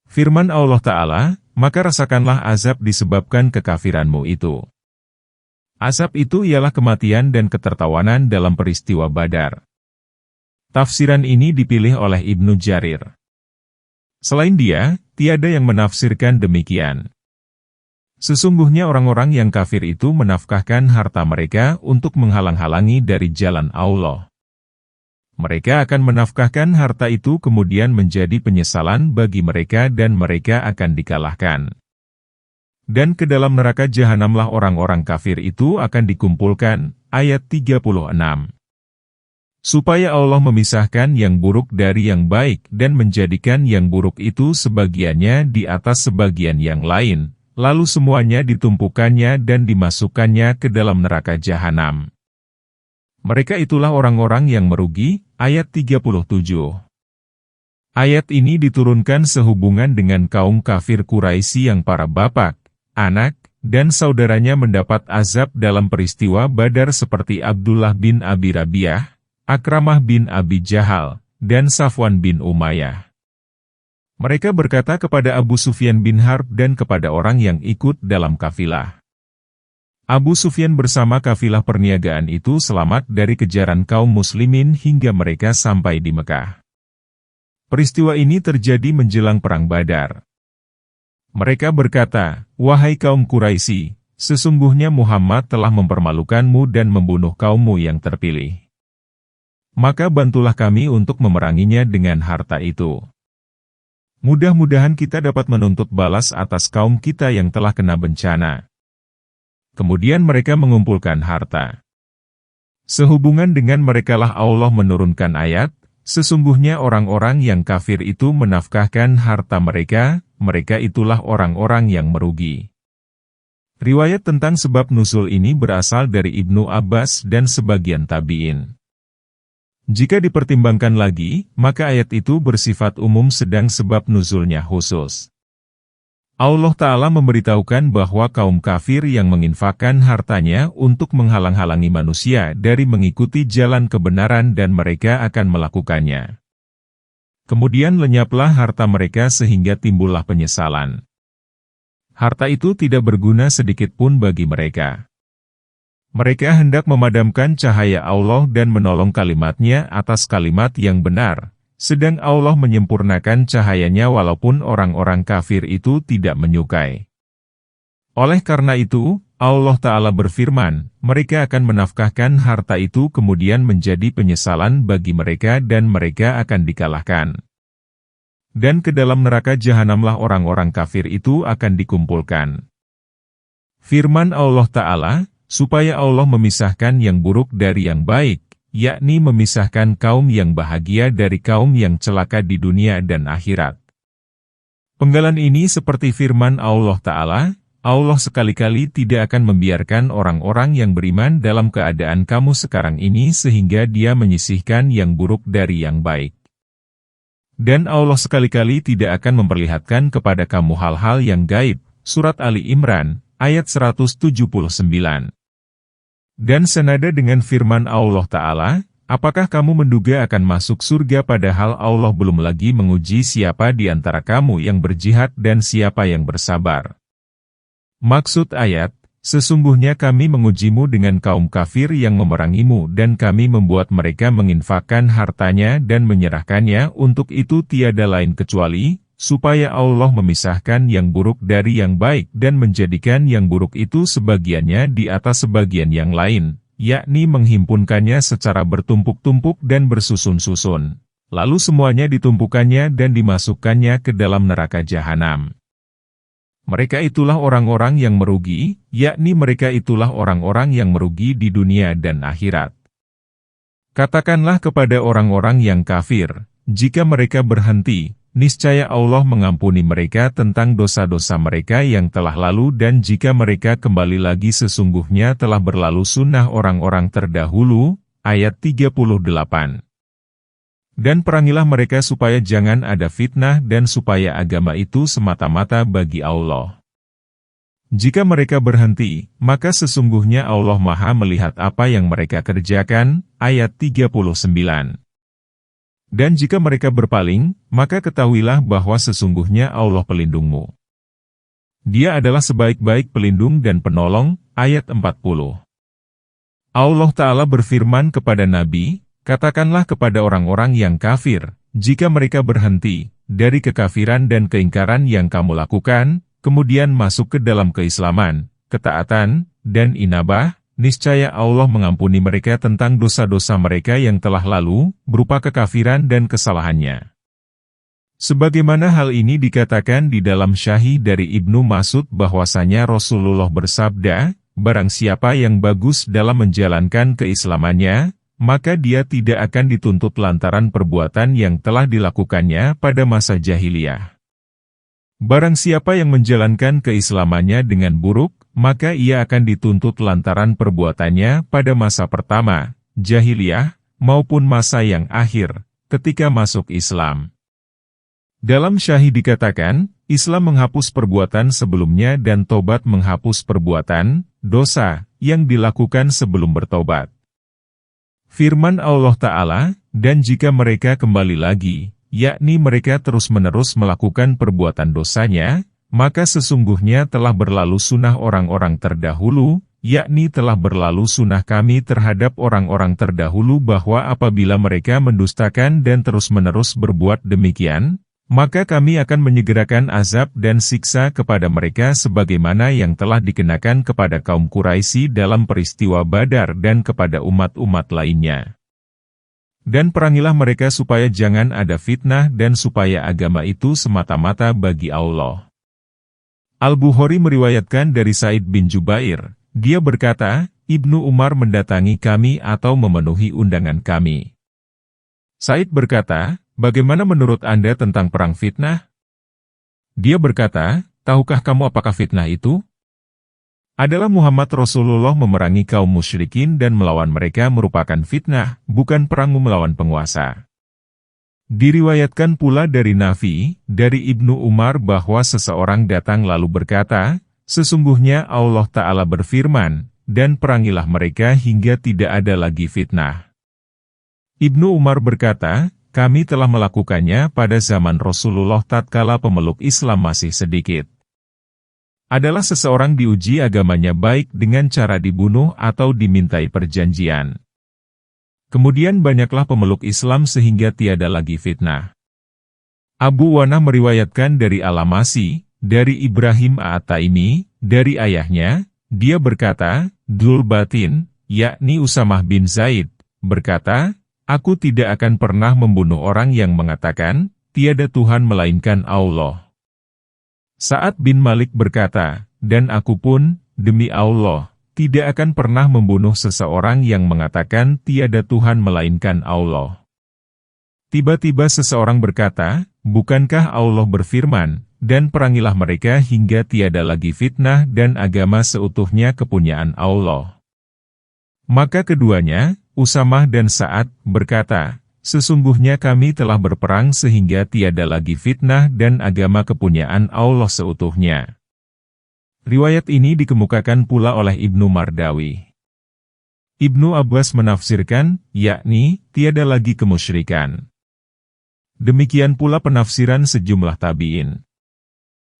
Firman Allah Ta'ala, maka rasakanlah azab disebabkan kekafiranmu itu. Azab itu ialah kematian dan ketertawanan dalam peristiwa Badar. Tafsiran ini dipilih oleh Ibnu Jarir. Selain dia, tiada yang menafsirkan demikian. Sesungguhnya orang-orang yang kafir itu menafkahkan harta mereka untuk menghalang-halangi dari jalan Allah. Mereka akan menafkahkan harta itu kemudian menjadi penyesalan bagi mereka dan mereka akan dikalahkan. Dan ke dalam neraka jahanamlah orang-orang kafir itu akan dikumpulkan. Ayat 36. Supaya Allah memisahkan yang buruk dari yang baik dan menjadikan yang buruk itu sebagiannya di atas sebagian yang lain, lalu semuanya ditumpukannya dan dimasukkannya ke dalam neraka jahanam. Mereka itulah orang-orang yang merugi. Ayat 37. Ayat ini diturunkan sehubungan dengan kaum kafir Quraisy yang para bapak, anak, dan saudaranya mendapat azab dalam peristiwa Badar seperti Abdullah bin Abi Rabi'ah, Akramah bin Abi Jahal, dan Safwan bin Umayyah. Mereka berkata kepada Abu Sufyan bin Harb dan kepada orang yang ikut dalam kafilah. Abu Sufyan bersama kafilah perniagaan itu selamat dari kejaran kaum muslimin hingga mereka sampai di Mekah. Peristiwa ini terjadi menjelang Perang Badar. Mereka berkata, "Wahai kaum Quraisy, sesungguhnya Muhammad telah mempermalukanmu dan membunuh kaummu yang terpilih. Maka bantulah kami untuk memeranginya dengan harta itu. Mudah-mudahan kita dapat menuntut balas atas kaum kita yang telah kena bencana." Kemudian mereka mengumpulkan harta. Sehubungan dengan merekalah Allah menurunkan ayat, sesungguhnya orang-orang yang kafir itu menafkahkan harta mereka, mereka itulah orang-orang yang merugi. Riwayat tentang sebab nuzul ini berasal dari Ibnu Abbas dan sebagian tabi'in. Jika dipertimbangkan lagi, maka ayat itu bersifat umum sedang sebab nuzulnya khusus. Allah Ta'ala memberitahukan bahwa kaum kafir yang menginfakkan hartanya untuk menghalang-halangi manusia dari mengikuti jalan kebenaran dan mereka akan melakukannya. Kemudian lenyaplah harta mereka sehingga timbullah penyesalan. Harta itu tidak berguna sedikit pun bagi mereka. Mereka hendak memadamkan cahaya Allah dan menolong kalimatnya atas kalimat yang benar. Sedang Allah menyempurnakan cahayanya walaupun orang-orang kafir itu tidak menyukai. Oleh karena itu, Allah Ta'ala berfirman, mereka akan menafkahkan harta itu kemudian menjadi penyesalan bagi mereka dan mereka akan dikalahkan. Dan ke dalam neraka jahanamlah orang-orang kafir itu akan dikumpulkan. Firman Allah Ta'ala, supaya Allah memisahkan yang buruk dari yang baik, yakni memisahkan kaum yang bahagia dari kaum yang celaka di dunia dan akhirat. Penggalan ini seperti firman Allah Ta'ala, Allah sekali-kali tidak akan membiarkan orang-orang yang beriman dalam keadaan kamu sekarang ini sehingga Dia menyisihkan yang buruk dari yang baik. Dan Allah sekali-kali tidak akan memperlihatkan kepada kamu hal-hal yang gaib. Surat Ali Imran, ayat 179. Dan senada dengan firman Allah Ta'ala, apakah kamu menduga akan masuk surga padahal Allah belum lagi menguji siapa di antara kamu yang berjihad dan siapa yang bersabar? Maksud ayat, sesungguhnya kami mengujimu dengan kaum kafir yang memerangimu dan kami membuat mereka menginfakkan hartanya dan menyerahkannya untuk itu tiada lain kecuali, supaya Allah memisahkan yang buruk dari yang baik dan menjadikan yang buruk itu sebagiannya di atas sebagian yang lain, yakni menghimpunkannya secara bertumpuk-tumpuk dan bersusun-susun. Lalu semuanya ditumpukannya dan dimasukkannya ke dalam neraka jahanam. Mereka itulah orang-orang yang merugi, yakni mereka itulah orang-orang yang merugi di dunia dan akhirat. Katakanlah kepada orang-orang yang kafir, jika mereka berhenti, niscaya Allah mengampuni mereka tentang dosa-dosa mereka yang telah lalu dan jika mereka kembali lagi sesungguhnya telah berlalu sunnah orang-orang terdahulu. Ayat 38. Dan perangilah mereka supaya jangan ada fitnah dan supaya agama itu semata-mata bagi Allah. Jika mereka berhenti, maka sesungguhnya Allah Maha melihat apa yang mereka kerjakan. Ayat 39. Dan jika mereka berpaling, maka ketahuilah bahwa sesungguhnya Allah pelindungmu. Dia adalah sebaik-baik pelindung dan penolong. Ayat 40. Allah Ta'ala berfirman kepada Nabi, katakanlah kepada orang-orang yang kafir, jika mereka berhenti dari kekafiran dan keingkaran yang kamu lakukan, kemudian masuk ke dalam keislaman, ketaatan, dan inabah, niscaya Allah mengampuni mereka tentang dosa-dosa mereka yang telah lalu, berupa kekafiran dan kesalahannya. Sebagaimana hal ini dikatakan di dalam Syahih dari Ibnu Mas'ud bahwasanya Rasulullah bersabda, barang siapa yang bagus dalam menjalankan keislamannya, maka dia tidak akan dituntut lantaran perbuatan yang telah dilakukannya pada masa jahiliyah. Barang siapa yang menjalankan keislamannya dengan buruk, maka ia akan dituntut lantaran perbuatannya pada masa pertama, jahiliyah, maupun masa yang akhir, ketika masuk Islam. Dalam Syahih dikatakan, Islam menghapus perbuatan sebelumnya dan tobat menghapus perbuatan, dosa, yang dilakukan sebelum bertobat. Firman Allah Ta'ala, dan jika mereka kembali lagi, yakni mereka terus-menerus melakukan perbuatan dosanya, maka sesungguhnya telah berlalu sunnah orang-orang terdahulu, yakni telah berlalu sunnah kami terhadap orang-orang terdahulu bahwa apabila mereka mendustakan dan terus-menerus berbuat demikian, maka kami akan menyegerakan azab dan siksa kepada mereka sebagaimana yang telah dikenakan kepada kaum Quraisy dalam peristiwa Badar dan kepada umat-umat lainnya. Dan perangilah mereka supaya jangan ada fitnah dan supaya agama itu semata-mata bagi Allah. Al-Bukhari meriwayatkan dari Sa'id bin Jubair, dia berkata, Ibnu Umar mendatangi kami atau memenuhi undangan kami. Sa'id berkata, bagaimana menurut Anda tentang perang fitnah? Dia berkata, tahukah kamu apakah fitnah itu? Adalah Muhammad Rasulullah memerangi kaum musyrikin dan melawan mereka merupakan fitnah, bukan perang melawan penguasa. Diriwayatkan pula dari Nafi, dari Ibnu Umar bahwa seseorang datang lalu berkata, sesungguhnya Allah Ta'ala berfirman, dan perangilah mereka hingga tidak ada lagi fitnah. Ibnu Umar berkata, kami telah melakukannya pada zaman Rasulullah tatkala pemeluk Islam masih sedikit. Adalah seseorang diuji agamanya baik dengan cara dibunuh atau dimintai perjanjian. Kemudian banyaklah pemeluk Islam sehingga tiada lagi fitnah. Abu Wanah meriwayatkan dari Al-Amasi, dari Ibrahim At-Taimi, dari ayahnya, dia berkata, Dzul Batin, yakni Usamah bin Zaid, berkata, aku tidak akan pernah membunuh orang yang mengatakan, tiada Tuhan melainkan Allah. Sa'ad bin Malik berkata, dan aku pun, demi Allah, tidak akan pernah membunuh seseorang yang mengatakan tiada Tuhan melainkan Allah. Tiba-tiba seseorang berkata, bukankah Allah berfirman, dan perangilah mereka hingga tiada lagi fitnah dan agama seutuhnya kepunyaan Allah. Maka keduanya, Usamah dan Sa'ad, berkata, sesungguhnya kami telah berperang sehingga tiada lagi fitnah dan agama kepunyaan Allah seutuhnya. Riwayat ini dikemukakan pula oleh Ibnu Mardawi. Ibnu Abbas menafsirkan, yakni, tiada lagi kemusyrikan. Demikian pula penafsiran sejumlah tabi'in.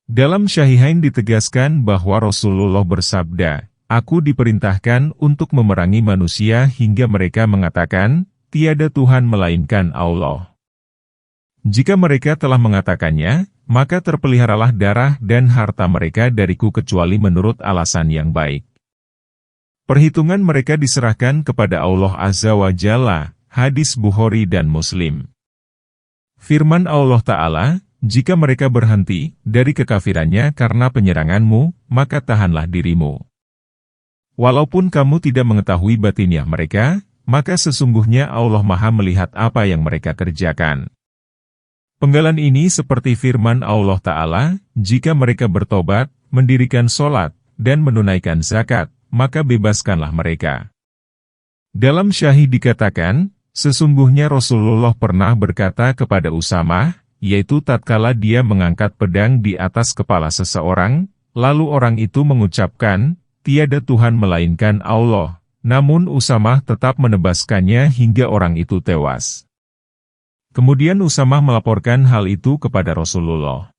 Dalam Syahihain ditegaskan bahwa Rasulullah bersabda, aku diperintahkan untuk memerangi manusia hingga mereka mengatakan, tiada Tuhan melainkan Allah. Jika mereka telah mengatakannya, maka terpeliharalah darah dan harta mereka dariku kecuali menurut alasan yang baik. Perhitungan mereka diserahkan kepada Allah Azza wa Jalla, hadis Bukhari dan Muslim. Firman Allah Ta'ala, jika mereka berhenti dari kekafirannya karena penyeranganmu, maka tahanlah dirimu. Walaupun kamu tidak mengetahui batiniah mereka, maka sesungguhnya Allah Maha melihat apa yang mereka kerjakan. Penggalan ini seperti firman Allah Ta'ala, jika mereka bertobat, mendirikan sholat, dan menunaikan zakat, maka bebaskanlah mereka. Dalam Syahih dikatakan, sesungguhnya Rasulullah pernah berkata kepada Usamah, yaitu tatkala dia mengangkat pedang di atas kepala seseorang, lalu orang itu mengucapkan, tiada Tuhan melainkan Allah, namun Usamah tetap menebaskannya hingga orang itu tewas. Kemudian Usamah melaporkan hal itu kepada Rasulullah.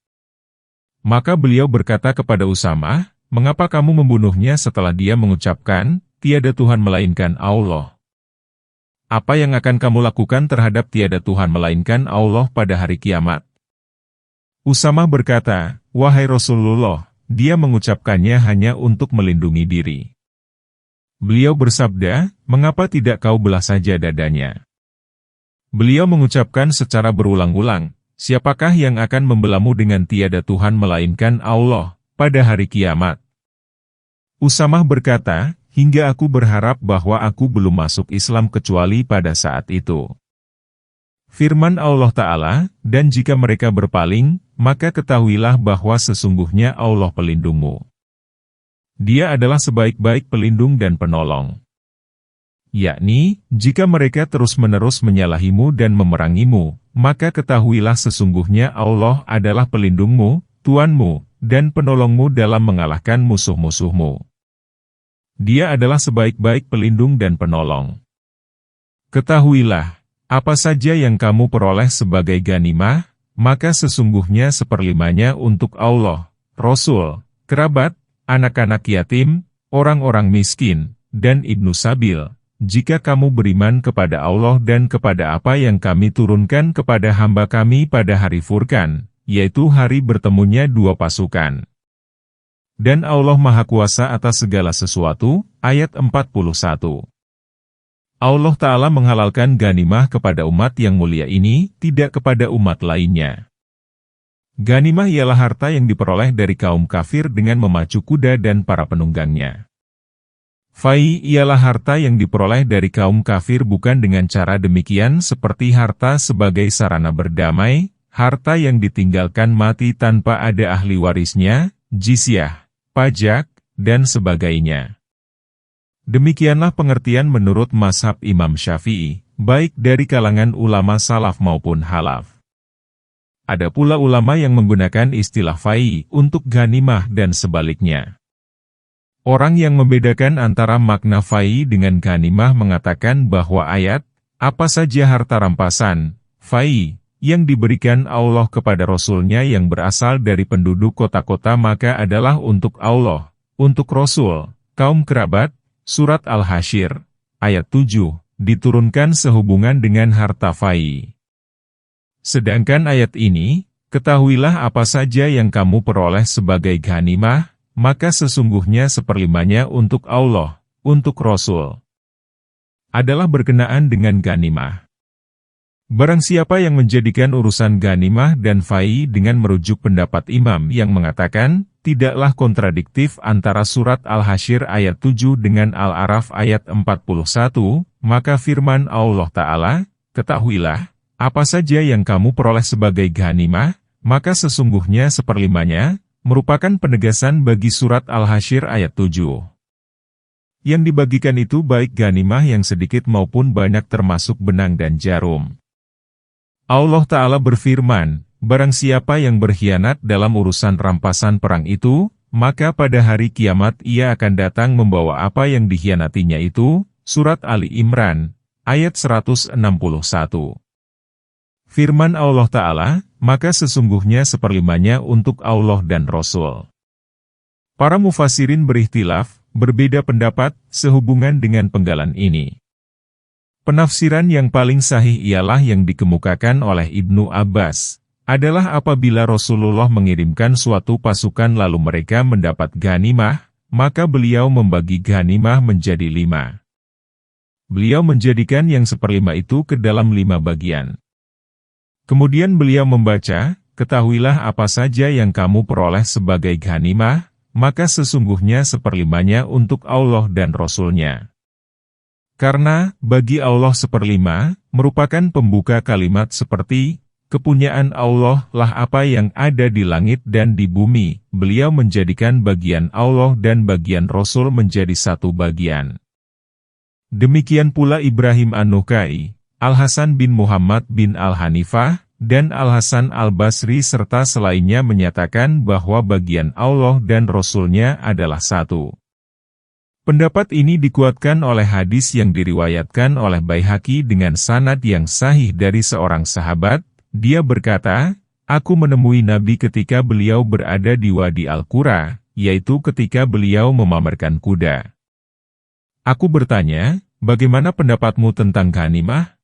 Maka beliau berkata kepada Usamah, mengapa kamu membunuhnya setelah dia mengucapkan, tiada Tuhan melainkan Allah? Apa yang akan kamu lakukan terhadap tiada Tuhan melainkan Allah pada hari kiamat? Usamah berkata, wahai Rasulullah, dia mengucapkannya hanya untuk melindungi diri. Beliau bersabda, "Mengapa tidak kau belah saja dadanya?" Beliau mengucapkan secara berulang-ulang, "Siapakah yang akan membelamu dengan tiada Tuhan melainkan Allah pada hari kiamat?" Usamah berkata, "Hingga aku berharap bahwa aku belum masuk Islam kecuali pada saat itu." Firman Allah Ta'ala, "Dan jika mereka berpaling, maka ketahuilah bahwa sesungguhnya Allah pelindungmu. Dia adalah sebaik-baik pelindung dan penolong." Yakni, jika mereka terus-menerus menyalahimu dan memerangimu, maka ketahuilah sesungguhnya Allah adalah pelindungmu, Tuanmu, dan penolongmu dalam mengalahkan musuh-musuhmu. Dia adalah sebaik-baik pelindung dan penolong. Ketahuilah, apa saja yang kamu peroleh sebagai ghanimah, maka sesungguhnya seperlimanya untuk Allah, Rasul, kerabat, anak-anak yatim, orang-orang miskin, dan ibnu sabil, jika kamu beriman kepada Allah dan kepada apa yang kami turunkan kepada hamba kami pada hari Furqan, yaitu hari bertemunya dua pasukan. Dan Allah Maha Kuasa atas segala sesuatu, ayat 41. Allah Ta'ala menghalalkan ghanimah kepada umat yang mulia ini, tidak kepada umat lainnya. Ghanimah ialah harta yang diperoleh dari kaum kafir dengan memacu kuda dan para penunggangnya. Fai ialah harta yang diperoleh dari kaum kafir bukan dengan cara demikian seperti harta sebagai sarana berdamai, harta yang ditinggalkan mati tanpa ada ahli warisnya, jizyah, pajak, dan sebagainya. Demikianlah pengertian menurut mazhab Imam Syafi'i, baik dari kalangan ulama salaf maupun halaf. Ada pula ulama yang menggunakan istilah fai untuk ghanimah dan sebaliknya. Orang yang membedakan antara makna fai dengan ghanimah mengatakan bahwa ayat, apa saja harta rampasan, fai, yang diberikan Allah kepada Rasul-Nya yang berasal dari penduduk kota-kota maka adalah untuk Allah, untuk Rasul, kaum kerabat, surat Al-Hasyr, ayat 7, diturunkan sehubungan dengan harta fai. Sedangkan ayat ini, ketahuilah apa saja yang kamu peroleh sebagai ghanimah, maka sesungguhnya seperlimanya untuk Allah, untuk Rasul, adalah berkenaan dengan ghanimah. Barang siapa yang menjadikan urusan ghanimah dan fai dengan merujuk pendapat imam yang mengatakan, tidaklah kontradiktif antara surat Al-Hasyr ayat 7 dengan Al-A'raf ayat 41, maka firman Allah Ta'ala, ketahuilah, apa saja yang kamu peroleh sebagai ghanimah, maka sesungguhnya seperlimanya, merupakan penegasan bagi surat Al-Hasyr ayat 7. Yang dibagikan itu baik ghanimah yang sedikit maupun banyak termasuk benang dan jarum. Allah Ta'ala berfirman, barang siapa yang berkhianat dalam urusan rampasan perang itu, maka pada hari kiamat ia akan datang membawa apa yang dikhianatinya itu, surat Ali Imran, ayat 161. Firman Allah Ta'ala, maka sesungguhnya seperlimanya untuk Allah dan Rasul. Para mufassirin berikhtilaf, berbeda pendapat, sehubungan dengan penggalan ini. Penafsiran yang paling sahih ialah yang dikemukakan oleh Ibnu Abbas, adalah apabila Rasulullah mengirimkan suatu pasukan lalu mereka mendapat ghanimah, maka beliau membagi ghanimah menjadi 5. Beliau menjadikan yang seperlima itu ke dalam 5 bagian. Kemudian beliau membaca, ketahuilah apa saja yang kamu peroleh sebagai ghanimah, maka sesungguhnya seperlimanya untuk Allah dan Rasul-Nya. Karena, bagi Allah seperlima, merupakan pembuka kalimat seperti, kepunyaan Allah lah apa yang ada di langit dan di bumi, beliau menjadikan bagian Allah dan bagian Rasul menjadi satu bagian. Demikian pula Ibrahim An-Nukhai, Al-Hasan bin Muhammad bin Al-Hanifah, dan Al-Hasan Al-Basri serta selainnya menyatakan bahwa bagian Allah dan Rasul-Nya adalah satu. Pendapat ini dikuatkan oleh hadis yang diriwayatkan oleh Baihaqi dengan sanad yang sahih dari seorang sahabat, dia berkata, aku menemui Nabi ketika beliau berada di Wadi Al-Qura, yaitu ketika beliau memamerkan kuda. Aku bertanya, bagaimana pendapatmu tentang ghanimah?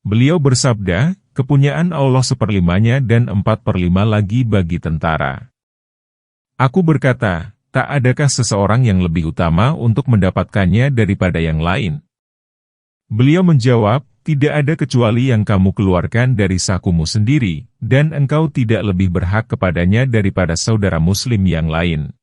Beliau bersabda, kepunyaan Allah seperlimanya dan 4/5 lagi bagi tentara. Aku berkata, tak adakah seseorang yang lebih utama untuk mendapatkannya daripada yang lain? Beliau menjawab, tidak ada kecuali yang kamu keluarkan dari sakumu sendiri, dan engkau tidak lebih berhak kepadanya daripada saudara muslim yang lain.